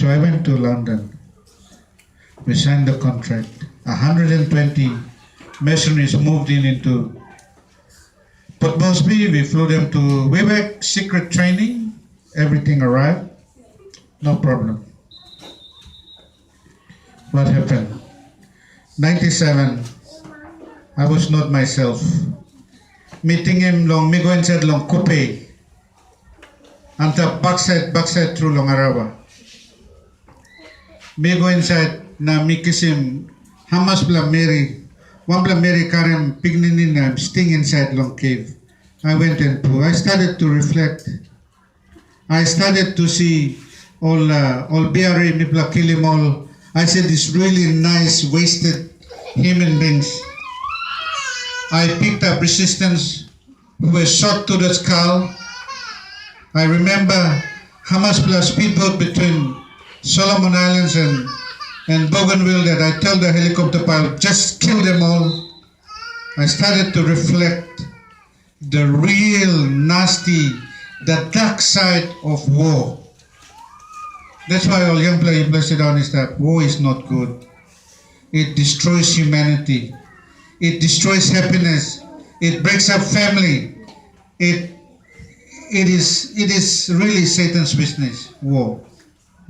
So I went to London. We signed the contract. 120 mercenaries moved into Port Moresby. We flew them to Quebec, secret training. Everything arrived. No problem. What happened? 97, I was not myself. Meeting him long, me go inside long coupe. Anta backside through long Arawa. Me go inside na me kisim Hamas bla Mary. One bla Mary Karim pignin sting inside long cave. I went and poo. I started to reflect. I started to see all BRA me bla kill him all. I said this really nice wasted human beings. I picked up resistance who were shot to the skull. I remember Hamas plus speedboat between Solomon Islands and Bougainville that I tell the helicopter pilot, just kill them all. I started to reflect the real nasty, the dark side of war. That's why all young people sit down is that war is not good. It destroys humanity. It destroys happiness. It breaks up family. It is really Satan's business, war.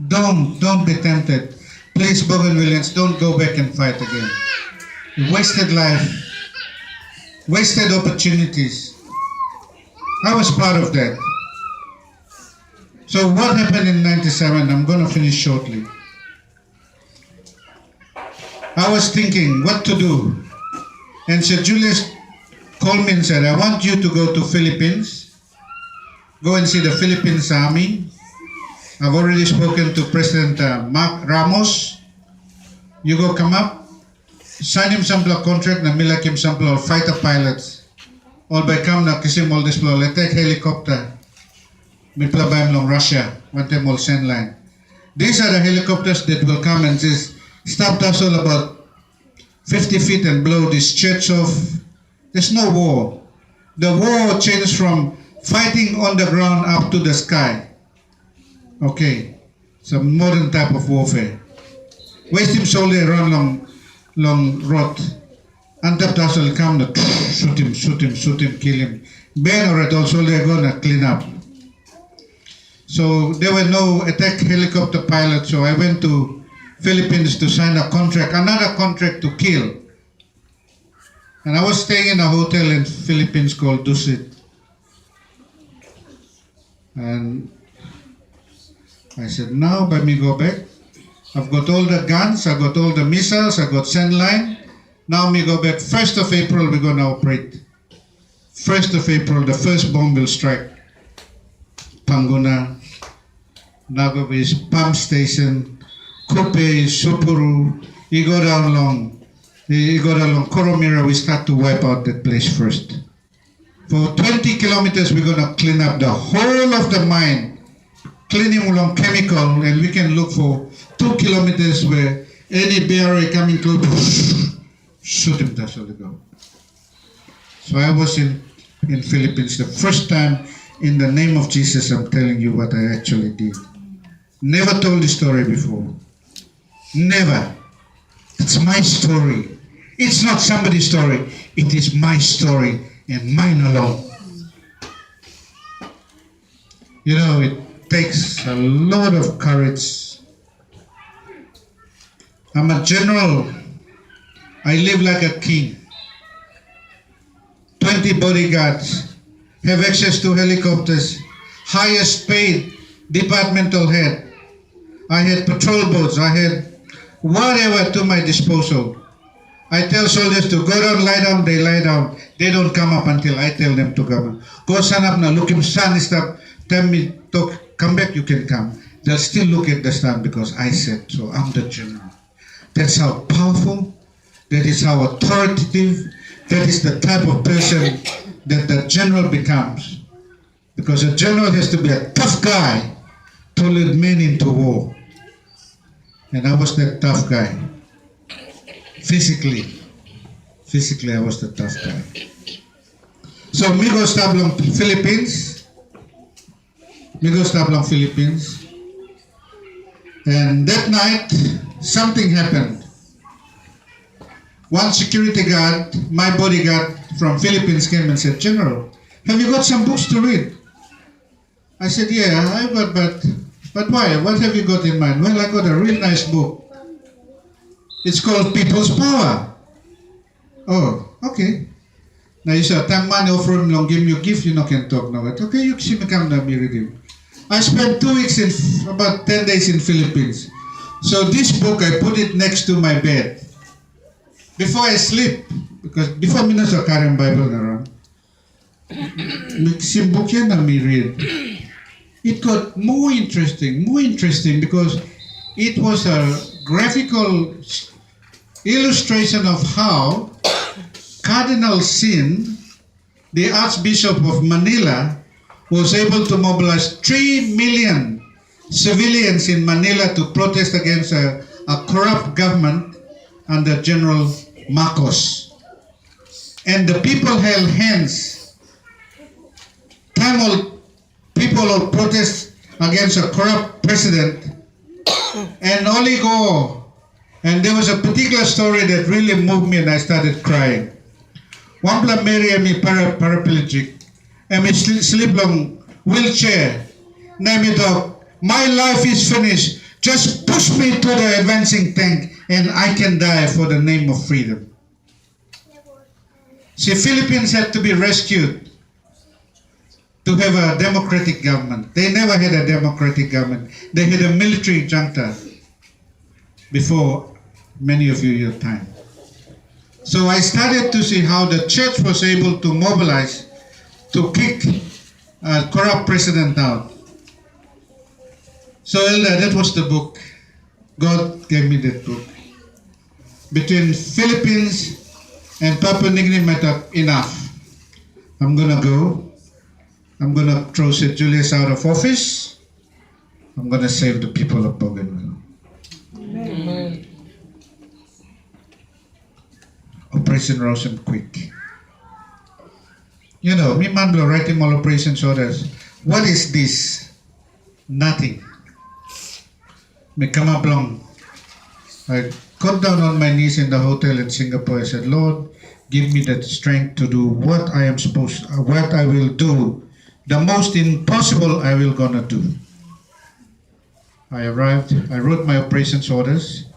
Don't be tempted. Please, Bougainvilleans, don't go back and fight again. Wasted life. Wasted opportunities. I was part of that. So what happened in 97? I'm going to finish shortly. I was thinking what to do. And Sir Julius called me and said, I want you to go to Philippines. Go and see the Philippines Army. I've already spoken to President Mark Ramos. You go come up. Sign him some contract na milak him some fighter pilots. All by come na kisim all this take helicopter. Mitlabayam long Russia, one time all send line. These are the helicopters that will come and just stop us all about 50 feet and blow this church off. There's no war. The war changed from fighting on the ground up to the sky. Okay, some modern type of warfare. Waste him solely around long road. Antap tas will come, shoot him, kill him. Ben or at also they're gonna clean up. So there were no attack helicopter pilots, so I went to Philippines to sign a contract, another contract to kill. And I was staying in a hotel in Philippines called Dusit. And I said, now let me go back. I've got all the guns, I've got all the missiles, I've got sand line. Now me go back. 1st of April, we're going to operate. 1st of April, the first bomb will strike. Panguna, Nagavis, Pump Station, Kupe, Supuru. You go down long Koromira, we start to wipe out that place first. For 20 kilometers, we're going to clean up the whole of the mine, cleaning along chemical, and we can look for 2 kilometers where any BRA coming close, shoot him, that's all they go. So I was in Philippines the first time. In the name of Jesus, I'm telling you what I actually did. Never told this story before. Never. It's my story. It's not somebody's story. It is my story and mine alone. You know, it takes a lot of courage. I'm a general. I live like a king. 20 bodyguards. Have access to helicopters, highest paid departmental head. I had patrol boats, I had whatever to my disposal. I tell soldiers to go down, lie down, they lie down. They don't come up until I tell them to come up. Go stand up now, look him, sun is up, tell me, talk, come back, you can come. They'll still look at the sun because I said so, I'm the general. That's how powerful, that is how authoritative, that is the type of person that the general becomes. Because a general has to be a tough guy to lead men into war. And I was that tough guy. Physically I was the tough guy. So me go stop long Philippines. And that night, something happened. One security guard, my bodyguard from Philippines, came and said, "General, have you got some books to read?" I said, "Yeah, I got, but why? What have you got in mind?" "Well, I got a real nice book. It's called People's Power." "Oh, okay." Now you said, "Tang man offer him long, give you gift, you know, can talk now." But okay, you see me come down, me read him. I spent 2 weeks about 10 days in Philippines. So this book, I put it next to my bed. Before I sleep, because before me nasa Karen Bible na ron, yung book yan na me read. It got more interesting because it was a graphical illustration of how Cardinal Sin, the Archbishop of Manila, was able to mobilize 3 million civilians in Manila to protest against a corrupt government under General Marcos. And the people held hands. People will protest against a corrupt president and only go. And there was a particular story that really moved me and I started crying. One blood Mary and me paraplegic and me sleep long wheelchair. Name it up. My life is finished. Just push me to the advancing tank and I can die for the name of freedom. See, Philippines had to be rescued to have a democratic government. They never had a democratic government. They had a military junta before many of your time. So I started to see how the church was able to mobilize to kick a corrupt president out. So Elder, that was the book. God gave me that book. Between Philippines and Papua New Guinea, I thought, enough. I'm gonna go. I'm gonna throw St. Julius out of office. I'm gonna save the people of Bougainville. Amen. Operation Rosem Quick. You know, me man will writing all operation orders. What is this? Nothing. Me come up long. I got down on my knees in the hotel in Singapore. I said, "Lord, give me that strength to do what I am what I will do. The most impossible I will gonna do." I arrived. I wrote my operations orders.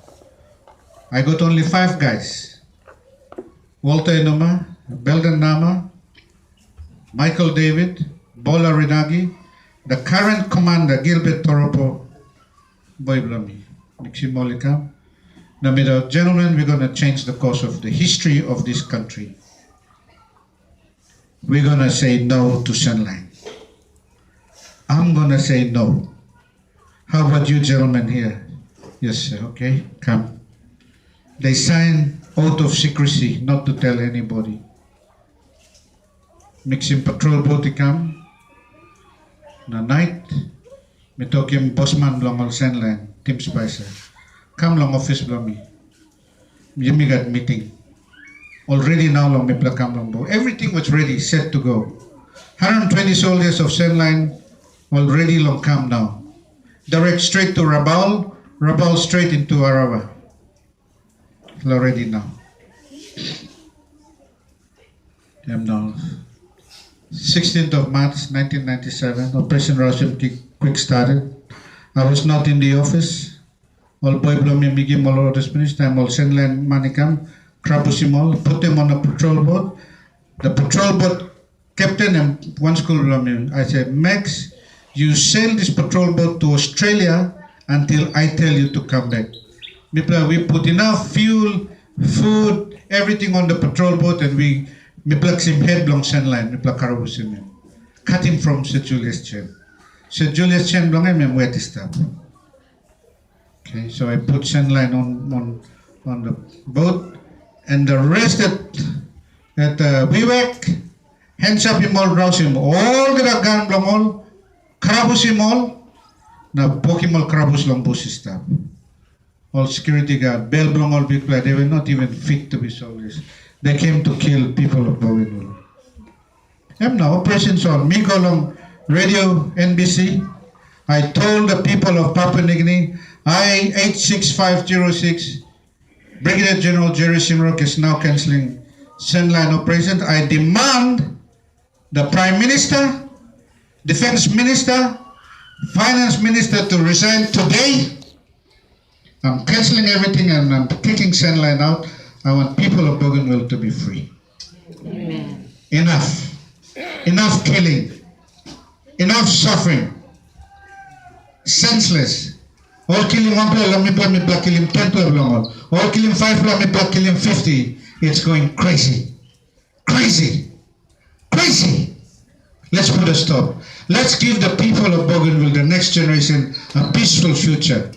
I got only 5 guys. Walter Enoma, Belden Nama, Michael David, Bola Rinagi, the current commander, Gilbert Toropo, Boy Blami, Nixie Molikam. Now, gentlemen, we're going to change the course of the history of this country. We're going to say no to Sunline. I'm going to say no. How about you gentlemen here? Yes, sir. Okay, come. They sign oath of secrecy, not to tell anybody. Mixing patrol boat come. Na night, me talk yung bossman long al Sunline, Tim Spicer. Come long office below me. You got meeting. Already now long me come long bo. Everything was ready, set to go. 120 soldiers of Sunline already long come now. Direct straight to Rabaul, Rabaul straight into Arawa. Already now. Now. 16th of March 1997, Operation Rosem Quick started. I was not in the office. All boy blow me migi all orders finished. I'm all Sunline manikam, Krabusimol, put them on a patrol boat. The patrol boat captain and one school blow me. I said, "Max, you sail this patrol boat to Australia until I tell you to come back." We put enough fuel, food, everything on the patrol boat, and we plug him headlong Sunline, him. Cut him from St. Julius Chen. St. Julius Chen long him where to stop. Okay, so I put Sunline on the boat, and the rest at Wewak, hands up him all, rouse him all the gun long all, Karabus him all, na Pokemon Karabus long bus stop. All security guard, bell blong all big play, they were not even fit to be soldiers. They came to kill people of Bougainville. Now, operations on. Me go along radio, NBC. I told the people of Papua New Guinea, I 86506, Brigadier General Jerry Simrock is now cancelling send-line operations. I demand the Prime Minister, Defense Minister, Finance Minister to resign today. I'm cancelling everything and I'm kicking send-line out. I want people of Bougainville to be free. Enough. Enough killing. Enough suffering. Senseless. All killing 1 player, let me block kill him 10 player long. All killing 5 player, let me block kill him 50. It's going crazy. Crazy. Crazy. Let's put a stop. Let's give the people of Bougainville, the next generation, a peaceful future.